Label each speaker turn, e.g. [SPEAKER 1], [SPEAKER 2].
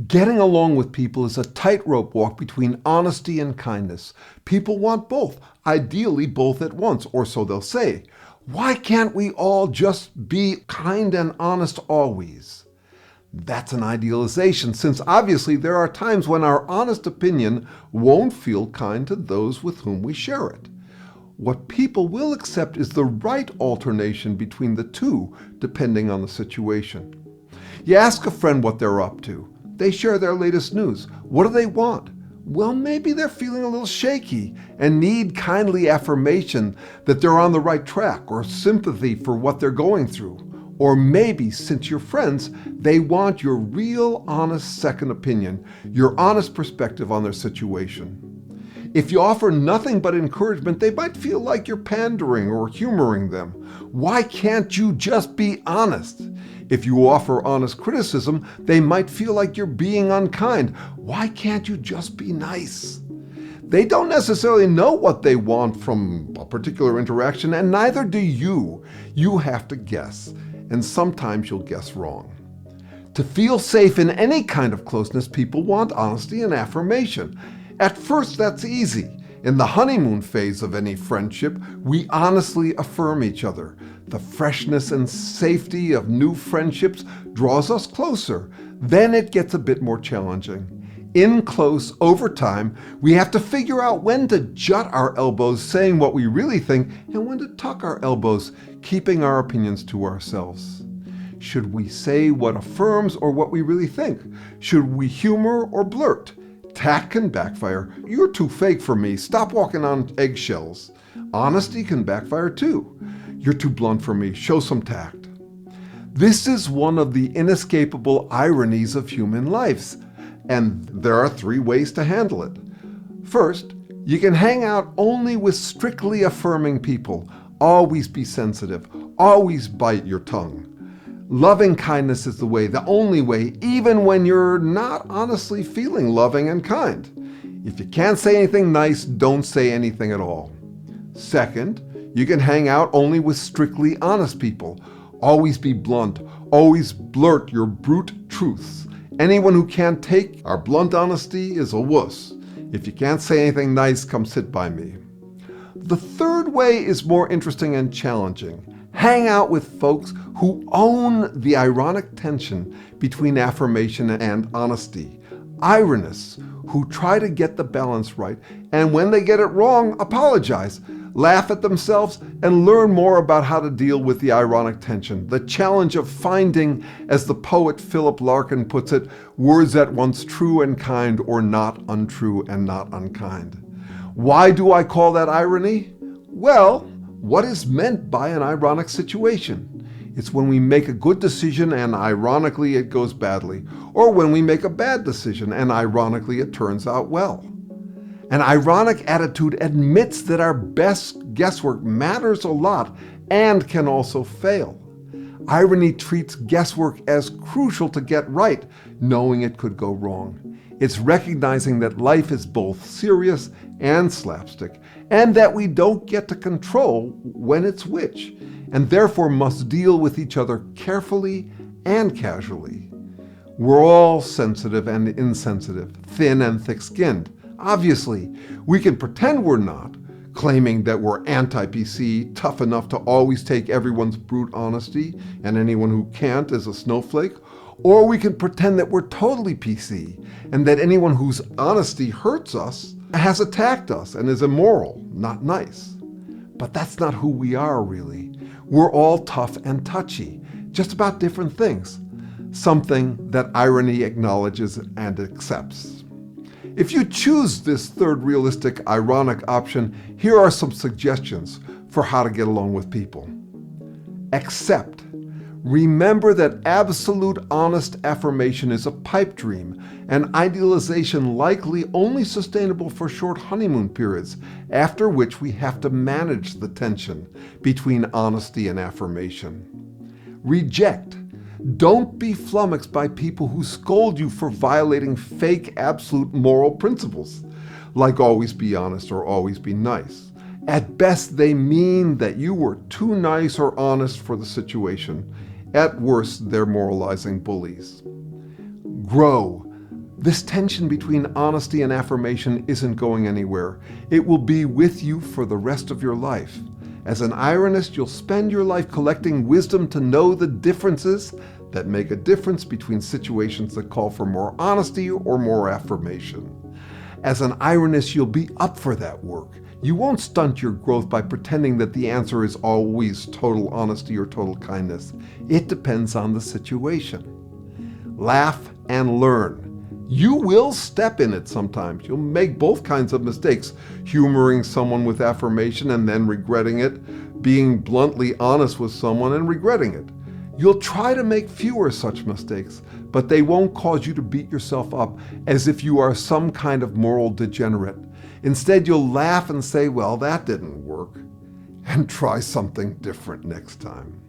[SPEAKER 1] Getting along with people is a tightrope walk between honesty and kindness. People want both, ideally both at once, or so they'll say. Why can't we all just be kind and honest always? That's an idealization, since obviously there are times when our honest opinion won't feel kind to those with whom we share it. What people will accept is the right alternation between the two, depending on the situation. You ask a friend what they're up to. They share their latest news. What do they want? Well, maybe they're feeling a little shaky and need kindly affirmation that they're on the right track, or sympathy for what they're going through. Or maybe, since you're friends, they want your real, honest second opinion, your honest perspective on their situation. If you offer nothing but encouragement, they might feel like you're pandering or humoring them. Why can't you just be honest? If you offer honest criticism, they might feel like you're being unkind. Why can't you just be nice? They don't necessarily know what they want from a particular interaction, and neither do you. You have to guess, and sometimes you'll guess wrong. To feel safe in any kind of closeness, people want honesty and affirmation. At first, that's easy. In the honeymoon phase of any friendship, we honestly affirm each other. The freshness and safety of new friendships draws us closer. Then it gets a bit more challenging. In close, over time, we have to figure out when to jut our elbows, saying what we really think, and when to tuck our elbows, keeping our opinions to ourselves. Should we say what affirms or what we really think? Should we humor or blurt? Tact can backfire. You're too fake for me. Stop walking on eggshells. Honesty can backfire too. You're too blunt for me. Show some tact. This is one of the inescapable ironies of human lives, and there are 3 ways to handle it. First, you can hang out only with strictly affirming people. Always be sensitive. Always bite your tongue. Loving kindness is the way, the only way, even when you're not honestly feeling loving and kind. If you can't say anything nice, don't say anything at all. Second, you can hang out only with strictly honest people. Always be blunt. Always blurt your brute truths. Anyone who can't take our blunt honesty is a wuss. If you can't say anything nice, come sit by me. The third way is more interesting and challenging. Hang out with folks who own the ironic tension between affirmation and honesty. Ironists who try to get the balance right, and when they get it wrong, apologize, laugh at themselves, and learn more about how to deal with the ironic tension. The challenge of finding, as the poet Philip Larkin puts it, words at once true and kind, or not untrue and not unkind. Why do I call that irony? Well, what is meant by an ironic situation? It's when we make a good decision and ironically it goes badly, or when we make a bad decision and ironically it turns out well. An ironic attitude admits that our best guesswork matters a lot and can also fail. Irony treats guesswork as crucial to get right, knowing it could go wrong. It's recognizing that life is both serious and slapstick, and that we don't get to control when it's which, and therefore must deal with each other carefully and casually. We're all sensitive and insensitive, thin and thick-skinned. Obviously, we can pretend we're not, claiming that we're anti-PC, tough enough to always take everyone's brute honesty, and anyone who can't is a snowflake, or we can pretend that we're totally PC, and that anyone whose honesty hurts us has attacked us and is immoral, not nice. But that's not who we are, really. We're all tough and touchy, just about different things, something that irony acknowledges and accepts. If you choose this third realistic, ironic option, here are some suggestions for how to get along with people. Accept. Remember that absolute honest affirmation is a pipe dream, and idealization likely only sustainable for short honeymoon periods, after which we have to manage the tension between honesty and affirmation. Reject. Don't be flummoxed by people who scold you for violating fake absolute moral principles, like always be honest or always be nice. At best, they mean that you were too nice or honest for the situation. At worst, they're moralizing bullies. Grow. This tension between honesty and affirmation isn't going anywhere. It will be with you for the rest of your life. As an ironist, you'll spend your life collecting wisdom to know the differences that make a difference between situations that call for more honesty or more affirmation. As an ironist, you'll be up for that work. You won't stunt your growth by pretending that the answer is always total honesty or total kindness. It depends on the situation. Laugh and learn. You will step in it sometimes. You'll make both kinds of mistakes, humoring someone with affirmation and then regretting it, being bluntly honest with someone and regretting it. You'll try to make fewer such mistakes, but they won't cause you to beat yourself up as if you are some kind of moral degenerate. Instead, you'll laugh and say, well, that didn't work, and try something different next time.